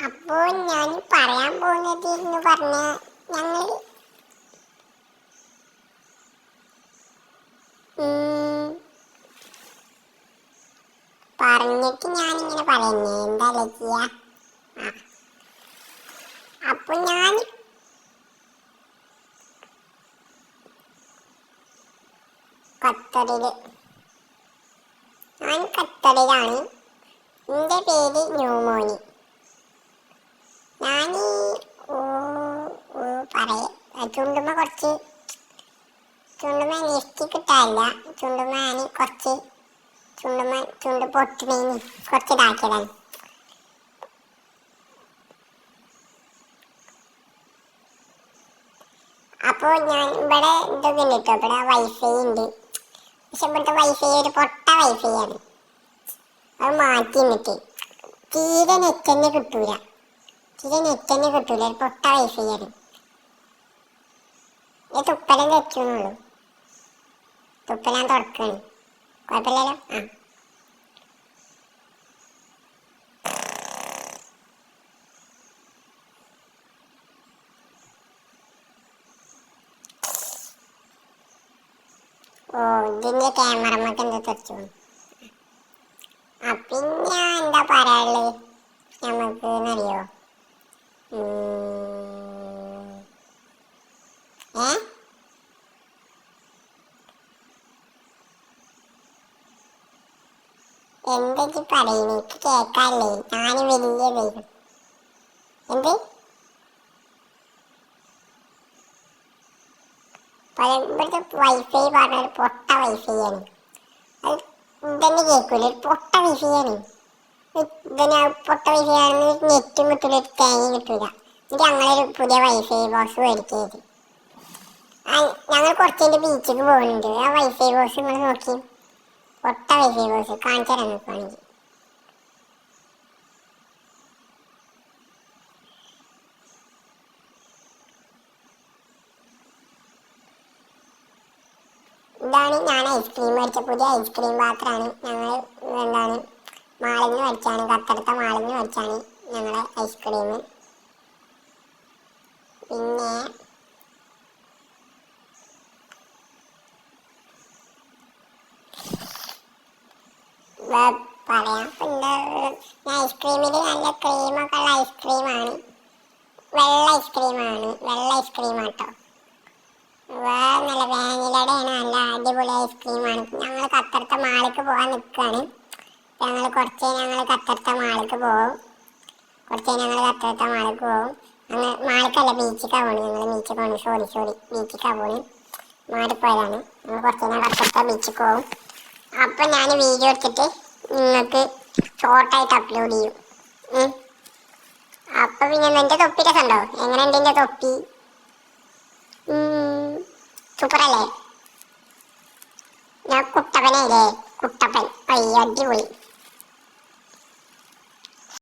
അപ്പോൾ ഞാൻ പറയാൻ പോകുന്നത് എന്ന് പറഞ്ഞാൽ ഞങ്ങൾ പറഞ്ഞിട്ട് ഞാനിങ്ങനെ പറയുന്നേ എന്താ ലക്കിയ. അപ്പോൾ ഞാൻ ഖത്തറിലാണ്. എൻ്റെ പേര് ന്യൂമോനി. ഞാൻ ചുണ്ടുമ്മ കുറച്ച് ചുണ്ടുമ്മ ലിഫ്റ്റ് കിട്ടാനില്ല. ചുണ്ടുമ്മ ഞാൻ കുറച്ച് ചുണ്ട് പൊട്ടിനേന് കുറച്ച് ഇതാക്കിയതാണ്. അപ്പോൾ ഞാൻ ഇവിടെ ഇതൊക്കെ ഉണ്ട് കേട്ടോ. ഇവിടെ വൈഫൈ ഉണ്ട്. പക്ഷെ ഇവിടുത്തെ വൈഫൈ ഒരു പൊട്ട വൈഫൈ ആണ്. അത് മാറ്റി നിന്നിട്ട് തീരെ നെറ്റ് തന്നെ കിട്ടൂല. ഒരു പൊട്ട വൈഫൈ ആണ്. തുപ്പലം തെറ്റുന്നുള്ളൂ. തുപ്പലാൻ തുറക്കാണ്. കുഴപ്പമില്ലല്ലോ. ഇതിന്റെ ക്യാമറമ്മക്ക് എന്താ തെറിച്ചു. പിന്നെ എന്താ പറയാനുള്ളത് നമുക്ക് എന്നറിയോ? എന്തൊക്കെ പറയുന്നു എനിക്ക് കേൾക്കാല്ലേ. ഞാൻ വലിയ വരും എന്ത് ഇവിടുത്തെ വൈഫൈ പറഞ്ഞൊരു പൊട്ട വൈഫൈ ആണ്. അത് ഇതന്നെ കേൾക്കൂല. ഒരു പൊട്ട വൈഫൈ ആണ്. ഇതിന് പൊട്ട വൈഫൈ ആണെന്ന് നെറ്റും കിട്ടൂല, ഒരു തേങ്ങയും കിട്ടൂല. എന്നിട്ട് ഞങ്ങളൊരു പുതിയ വൈഫൈ ബോക്സ് മേടിക്കരുത്. ഞങ്ങൾ കുറച്ചതിൻ്റെ ബീച്ചിക്ക് പോകുന്നുണ്ട്. ആ വൈഫൈ ബോക്സ് നിങ്ങൾ നോക്കി. പൊട്ട വൈഫൈ ബോക്സ് കാണിച്ചു തരാൻ നോക്കുകയാണെങ്കിൽ. ഇതാണ് ഞാൻ ഐസ്ക്രീം മേടിച്ച പുതിയ ഐസ്ക്രീം പാത്രമാണ്. ഞങ്ങൾ എന്താണ് മാളിൽ നിന്ന് മേടിച്ചാണ്, ഖത്തറത്തെ മാളിൽ നിന്ന് മേടിച്ചാണ് ഞങ്ങളെ ഐസ്ക്രീം. പിന്നെ പറയാം. പിന്നെ ഐസ്ക്രീമിൽ നല്ല ക്രീമൊക്കെ ഉള്ള ഐസ്ക്രീമാണ്. വെള്ള ഐസ്ക്രീമാട്ടോ. നല്ല വാനിലയുടെയാണ്. നല്ല അടിപൊളി ഐസ്ക്രീമാണ്. ഞങ്ങൾ ഖത്തറത്തെ മാളിലേക്ക് പോകാൻ നിൽക്കുകയാണ്. ഞങ്ങൾ ഖത്തറത്തെ മാളിലേക്ക് പോകും. അങ്ങനെ മാളിക്കല്ല, ബീച്ചിക്കാണ് പോകണം. ഞങ്ങൾ ബീച്ചിക്കാണ്. ബീച്ചിക്കാണ് പോകണം. മാറിപ്പോയതാണ്. ഞങ്ങൾ ഖത്തറത്തെ ബീച്ചിൽ പോകും. അപ്പം ഞാൻ വീഡിയോ എടുത്തിട്ട് നിങ്ങൾക്ക് ഷോർട്ടായിട്ട് അപ്ലോഡ് ചെയ്യും. അപ്പം പിന്നെ എൻ്റെ തൊപ്പിയുടെ കണ്ടോ? എങ്ങനെയുണ്ട് എൻ്റെ തൊപ്പി? സൂപ്പറല്ലേ? ഞാൻ കുട്ടപ്പനല്ലേ? അയ്യോ അടിപൊളി.